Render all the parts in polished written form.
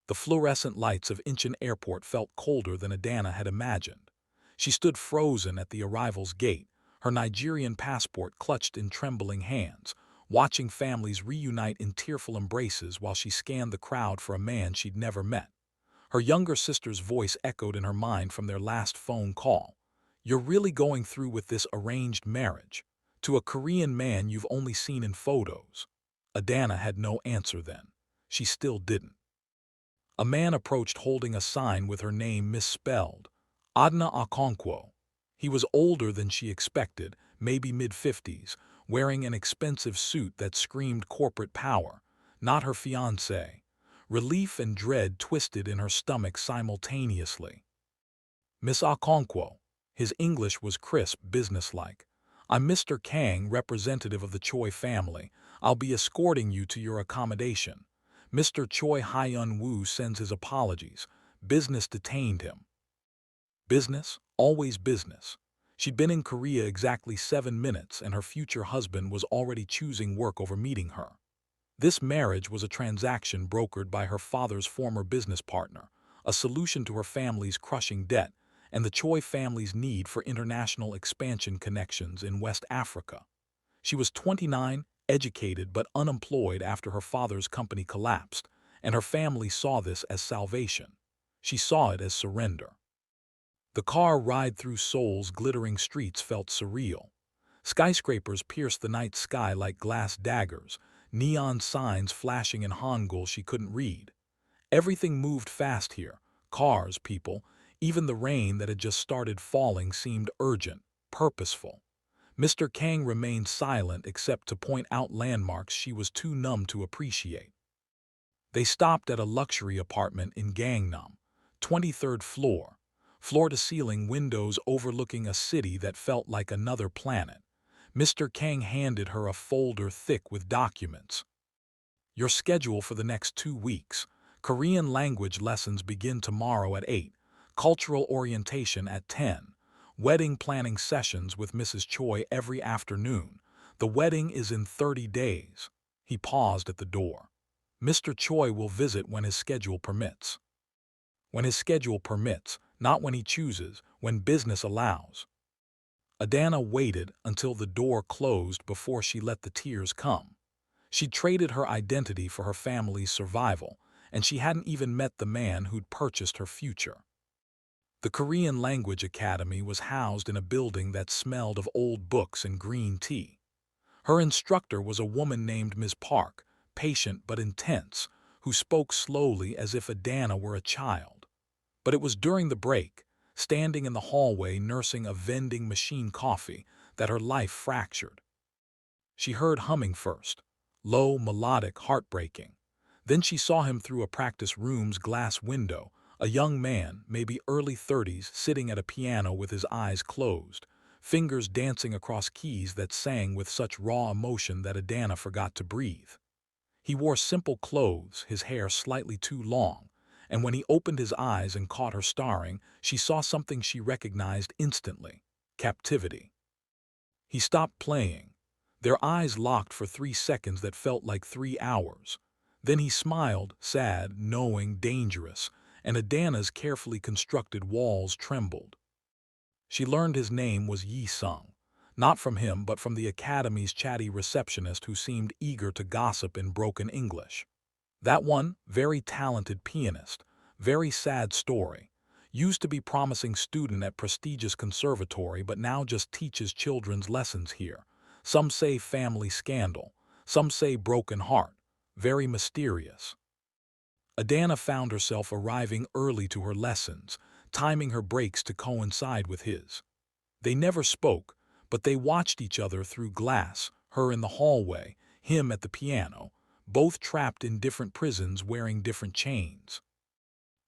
The fluorescent lights of Incheon Airport felt colder than Adanna had imagined. She stood frozen at the arrival's gate, her Nigerian passport clutched in trembling hands, watching families reunite in tearful embraces while she scanned the crowd for a man she'd never met. Her younger sister's voice echoed in her mind from their last phone call. "You're really going through with this arranged marriage? To a Korean man you've only seen in photos?" Adanna had no answer then. She still didn't. A man approached holding a sign with her name misspelled. Adanna Okonkwo. He was older than she expected, maybe mid-50s, wearing an expensive suit that screamed corporate power. Not her fiancé. Relief and dread twisted in her stomach simultaneously. "Miss Okonkwo." His English was crisp, businesslike. "I'm Mr. Kang, representative of the Choi family. I'll be escorting you to your accommodation. Mr. Choi Hyun-woo sends his apologies. Business detained him." Business? Always business. She'd been in Korea exactly 7 minutes and her future husband was already choosing work over meeting her. This marriage was a transaction brokered by her father's former business partner, a solution to her family's crushing debt, and the Choi family's need for international expansion connections in West Africa. She was 29, educated but unemployed after her father's company collapsed, and her family saw this as salvation. She saw it as surrender. The car ride through Seoul's glittering streets felt surreal. Skyscrapers pierced the night sky like glass daggers, neon signs flashing in Hangul she couldn't read. Everything moved fast here. Cars, people, even the rain that had just started falling seemed urgent, purposeful. Mr. Kang remained silent except to point out landmarks she was too numb to appreciate. They stopped at a luxury apartment in Gangnam, 23rd floor, floor-to-ceiling windows overlooking a city that felt like another planet. Mr. Kang handed her a folder thick with documents. "Your schedule for the next 2 weeks. Korean language lessons begin tomorrow at 8, cultural orientation at 10, wedding planning sessions with Mrs. Choi every afternoon. The wedding is in 30 days. He paused at the door. "Mr. Choi will visit when his schedule permits." When his schedule permits, not when he chooses, when business allows. Adanna waited until the door closed before she let the tears come. She'd traded her identity for her family's survival, and she hadn't even met the man who'd purchased her future. The Korean Language Academy was housed in a building that smelled of old books and green tea. Her instructor was a woman named Ms. Park, patient but intense, who spoke slowly as if Adanna were a child. But it was during the break, standing in the hallway nursing a vending machine coffee, that her life fractured. She heard humming first, low, melodic, heartbreaking. Then she saw him through a practice room's glass window, a young man, maybe early 30s, sitting at a piano with his eyes closed, fingers dancing across keys that sang with such raw emotion that Adanna forgot to breathe. He wore simple clothes, his hair slightly too long, and when he opened his eyes and caught her staring, she saw something she recognized instantly: captivity. He stopped playing. Their eyes locked for 3 seconds that felt like 3 hours. Then he smiled, sad, knowing, dangerous, and Adanna's carefully constructed walls trembled. She learned his name was Jae-sung, not from him but from the academy's chatty receptionist who seemed eager to gossip in broken English. That one, very talented pianist, very sad story, used to be promising student at prestigious conservatory but now just teaches children's lessons here. Some say family scandal, some say broken heart, very mysterious. Adanna found herself arriving early to her lessons, timing her breaks to coincide with his. They never spoke, but they watched each other through glass, her in the hallway, him at the piano, both trapped in different prisons wearing different chains.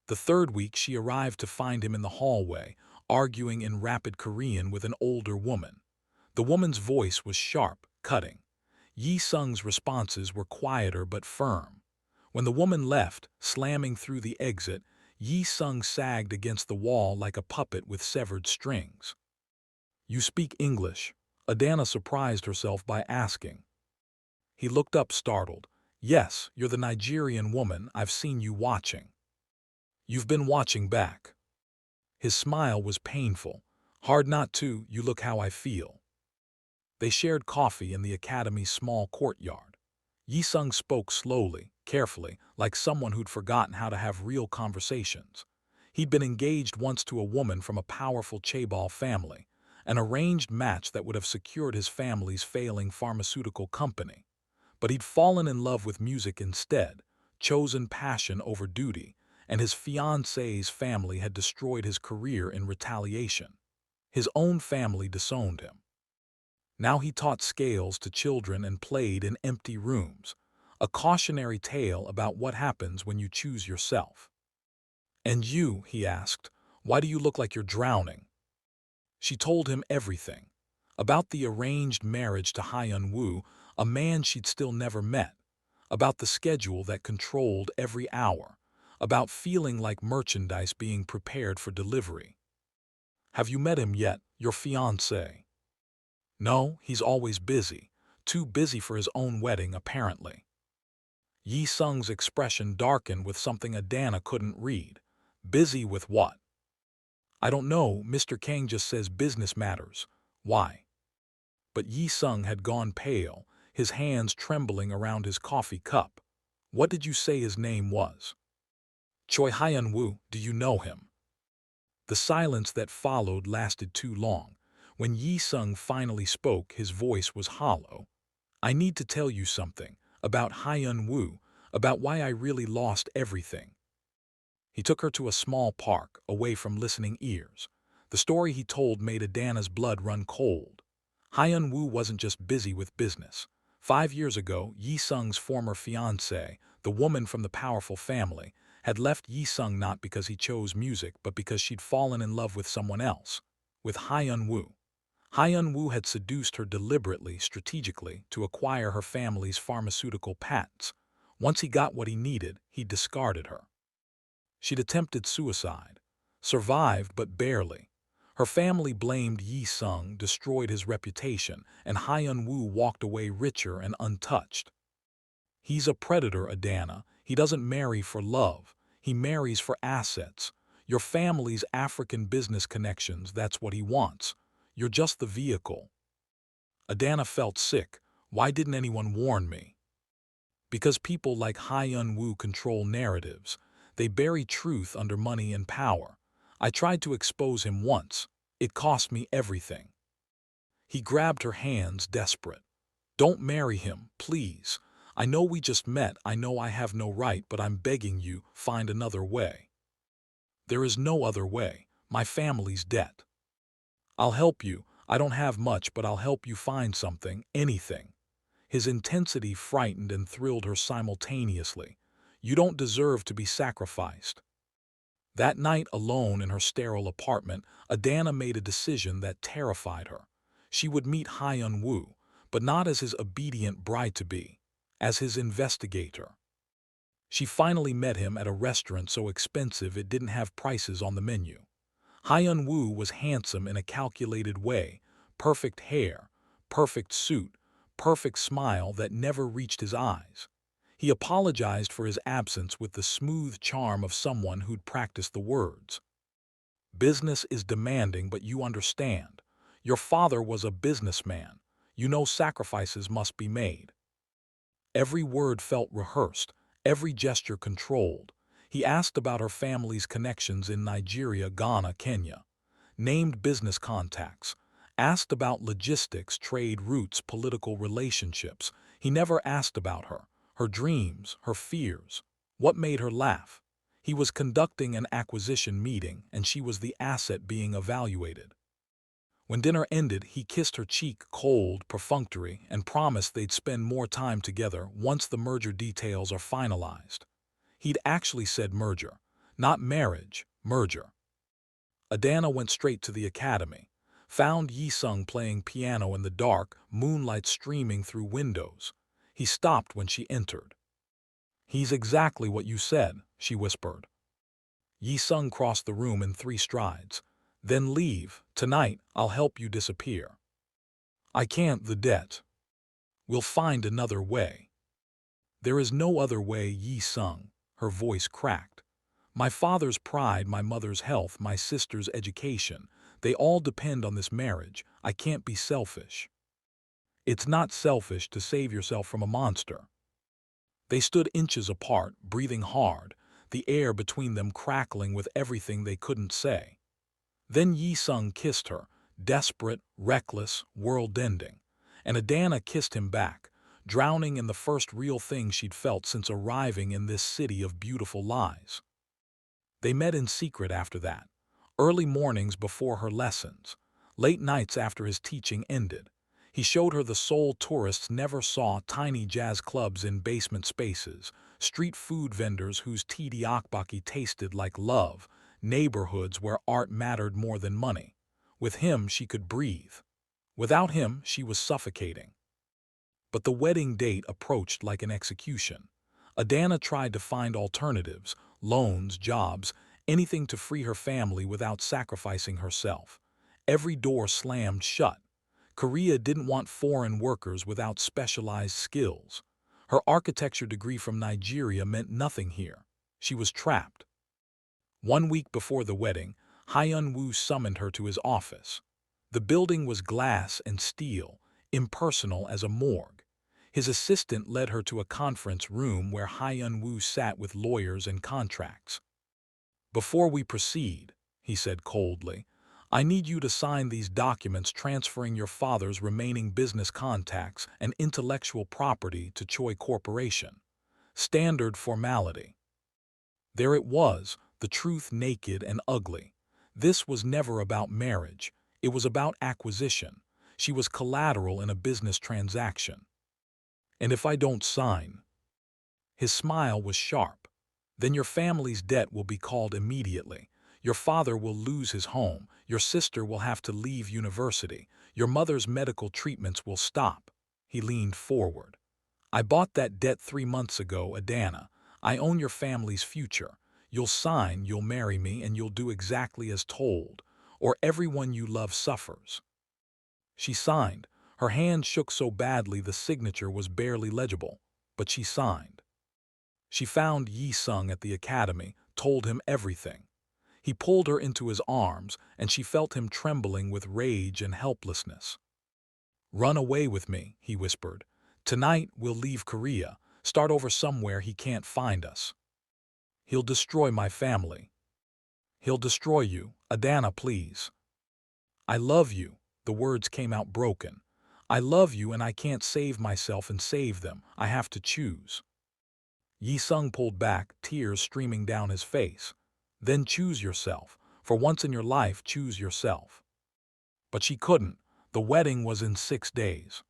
The third week she arrived to find him in the hallway, arguing in rapid Korean with an older woman. The woman's voice was sharp, cutting. Yi-sung's responses were quieter but firm. When the woman left, slamming through the exit, Yi-sung sagged against the wall like a puppet with severed strings. "You speak English?" Adanna surprised herself by asking. He looked up startled. "Yes, you're the Nigerian woman I've seen you watching." You've been watching back." His smile was painful. "Hard not to, you look how I feel." They shared coffee in the academy's small courtyard. Jae-sung spoke slowly, carefully, like someone who'd forgotten how to have real conversations. He'd been engaged once to a woman from a powerful chaebol family, an arranged match that would have secured his family's failing pharmaceutical company. But he'd fallen in love with music instead, chosen passion over duty, and his fiancé's family had destroyed his career in retaliation. His own family disowned him. Now he taught scales to children and played in empty rooms, a cautionary tale about what happens when you choose yourself. "And you," he asked, "why do you look like you're drowning?" She told him everything. About the arranged marriage to Choi Hyun-woo, a man she'd still never met. About the schedule that controlled every hour. About feeling like merchandise being prepared for delivery. "Have you met him yet, your fiancé?" "No, he's always busy. Too busy for his own wedding, apparently." Jae-sung's expression darkened with something Adanna couldn't read. "Busy with what?" "I don't know, Mr. Kang just says business matters. Why?" But Jae-sung had gone pale, his hands trembling around his coffee cup. "What did you say his name was?" "Choi Hyun-woo, do you know him?" The silence that followed lasted too long. When Jae-sung finally spoke, his voice was hollow. "I need to tell you something, about Hyun-woo, about why I really lost everything." He took her to a small park, away from listening ears. The story he told made Adanna's blood run cold. Hyun-woo wasn't just busy with business. 5 years ago, Jae-sung's former fiancée, the woman from the powerful family, had left Jae-sung not because he chose music, but because she'd fallen in love with someone else, with Hyun-woo. Hyun-woo had seduced her deliberately, strategically, to acquire her family's pharmaceutical patents. Once he got what he needed, he discarded her. She'd attempted suicide. Survived, but barely. Her family blamed Jae-sung, destroyed his reputation, and Hyun-woo walked away richer and untouched. "He's a predator, Adanna. He doesn't marry for love. He marries for assets. Your family's African business connections, that's what he wants. You're just the vehicle." Adanna felt sick. "Why didn't anyone warn me?" "Because people like Hyun-woo control narratives. They bury truth under money and power. I tried to expose him once. It cost me everything." He grabbed her hands, desperate. "Don't marry him, please. I know we just met, I know I have no right, but I'm begging you, find another way." "There is no other way. My family's debt." "I'll help you. I don't have much, but I'll help you find something, anything." His intensity frightened and thrilled her simultaneously. "You don't deserve to be sacrificed." That night, alone in her sterile apartment, Adanna made a decision that terrified her. She would meet Hyun-woo, but not as his obedient bride-to-be, as his investigator. She finally met him at a restaurant so expensive it didn't have prices on the menu. Hyun-woo was handsome in a calculated way, perfect hair, perfect suit, perfect smile that never reached his eyes. He apologized for his absence with the smooth charm of someone who'd practiced the words. "Business is demanding, but you understand. Your father was a businessman. You know sacrifices must be made." Every word felt rehearsed, every gesture controlled. He asked about her family's connections in Nigeria, Ghana, Kenya. Named business contacts. Asked about logistics, trade routes, political relationships. He never asked about her dreams, her fears. What made her laugh? He was conducting an acquisition meeting, and she was the asset being evaluated. When dinner ended, he kissed her cheek, cold, perfunctory, and promised they'd spend more time together once the merger details are finalized. He'd actually said merger, not marriage, merger. Adanna went straight to the academy, found Jae-sung playing piano in the dark, moonlight streaming through windows. He stopped when she entered. "He's exactly what you said," she whispered. Jae-sung crossed the room in 3 strides. "Then leave. Tonight, I'll help you disappear." "I can't, the debt." "We'll find another way." "There is no other way, Jae-sung." Her voice cracked. My father's pride, my mother's health, my sister's education, they all depend on this marriage. I can't be selfish. It's not selfish to save yourself from a monster. They stood inches apart, breathing hard, the air between them crackling with everything they couldn't say. Then Jae-sung kissed her, desperate, reckless, world-ending, and Adanna kissed him back, drowning in the first real thing she'd felt since arriving in this city of beautiful lies. They met in secret after that, early mornings before her lessons, late nights after his teaching ended. He showed her the Seoul tourists never saw: tiny jazz clubs in basement spaces, street food vendors whose tteokbokki tasted like love, neighborhoods where art mattered more than money. With him, she could breathe. Without him, she was suffocating. But the wedding date approached like an execution. Adanna tried to find alternatives, loans, jobs, anything to free her family without sacrificing herself. Every door slammed shut. Korea didn't want foreign workers without specialized skills. Her architecture degree from Nigeria meant nothing here. She was trapped. 1 week before the wedding, Choi Hyun-woo summoned her to his office. The building was glass and steel, impersonal as a morgue. His assistant led her to a conference room where Choi Hyun-woo sat with lawyers and contracts. "Before we proceed," he said coldly, "I need you to sign these documents transferring your father's remaining business contacts and intellectual property to Choi Corporation. Standard formality." There it was, the truth naked and ugly. This was never about marriage. It was about acquisition. She was collateral in a business transaction. "And if I don't sign?" His smile was sharp. "Then your family's debt will be called immediately. Your father will lose his home. Your sister will have to leave university. Your mother's medical treatments will stop." He leaned forward. "I bought that debt 3 months ago, Adanna. I own your family's future. You'll sign, you'll marry me, and you'll do exactly as told, or everyone you love suffers." She signed. Her hand shook so badly the signature was barely legible, but she signed. She found Jae-sung at the academy, told him everything. He pulled her into his arms, and she felt him trembling with rage and helplessness. "Run away with me," he whispered. "Tonight we'll leave Korea, start over somewhere he can't find us. He'll destroy my family. He'll destroy you. Adanna, please." "I love you." The words came out broken. "I love you, and I can't save myself and save them. I have to choose." Jae-sung pulled back, tears streaming down his face. "Then choose yourself. For once in your life, choose yourself." But she couldn't. The wedding was in 6 days.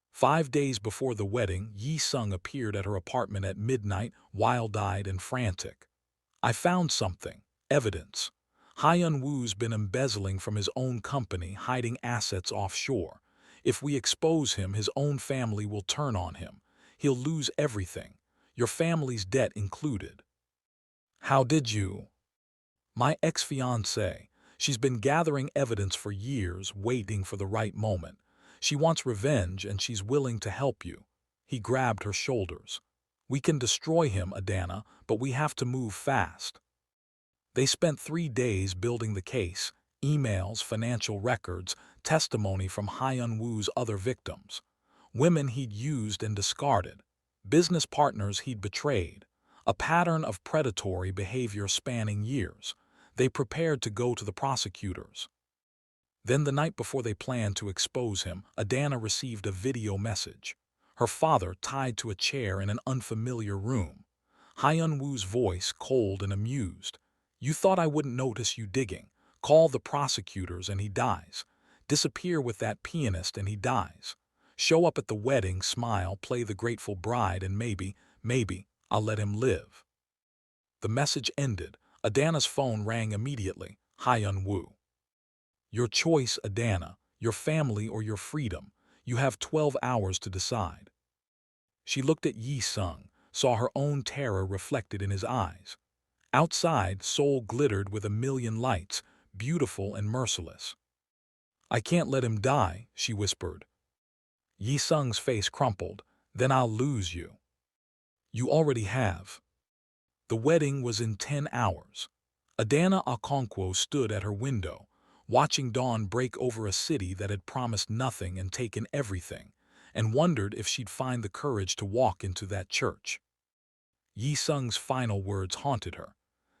5 days before the wedding, Jae-sung appeared at her apartment at midnight, wild-eyed and frantic. "I found something. Evidence. Choi Hyun-woo's been embezzling from his own company, hiding assets offshore. If we expose him, his own family will turn on him. He'll lose everything, your family's debt included." "How did you?" "My ex-fiancé. She's been gathering evidence for years, waiting for the right moment. She wants revenge, and she's willing to help you." He grabbed her shoulders. "We can destroy him, Adanna, but we have to move fast." They spent 3 days building the case: emails, financial records, testimony from Choi Hyun-woo's other victims. Women he'd used and discarded. Business partners he'd betrayed. A pattern of predatory behavior spanning years. They prepared to go to the prosecutors. Then the night before they planned to expose him, Adanna received a video message. Her father tied to a chair in an unfamiliar room. Choi Hyun-woo's voice cold and amused. "You thought I wouldn't notice you digging. Call the prosecutors and he dies. Disappear with that pianist and he dies. Show up at the wedding, smile, play the Grateful Bride, and maybe, I'll let him live." The message ended. Adanna's phone rang immediately. Choi Hyun-woo. "Your choice, Adanna. Your family or your freedom. You have 12 hours to decide." She looked at Jae-sung, saw her own terror reflected in his eyes. Outside, Seoul glittered with a million lights, beautiful and merciless. "I can't let him die," she whispered. Jae-sung's face crumpled. "Then I'll lose you." "You already have." The wedding was in 10 hours. Adanna Okonkwo stood at her window, watching dawn break over a city that had promised nothing and taken everything, and wondered if she'd find the courage to walk into that church. Jae-sung's final words haunted her.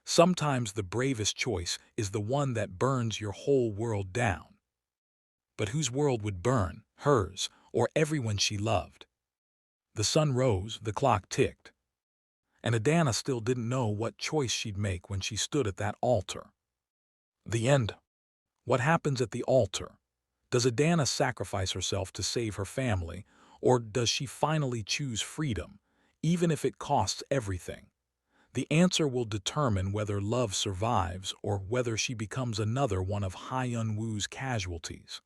Sometimes the bravest choice is the one that burns your whole world down. But whose world would burn, hers, or everyone she loved? The sun rose, the clock ticked, and Adanna still didn't know what choice she'd make when she stood at that altar. The end. What happens at the altar? Does Adanna sacrifice herself to save her family, or does she finally choose freedom, even if it costs everything? The answer will determine whether love survives or whether she becomes another one of Hyun-woo's casualties.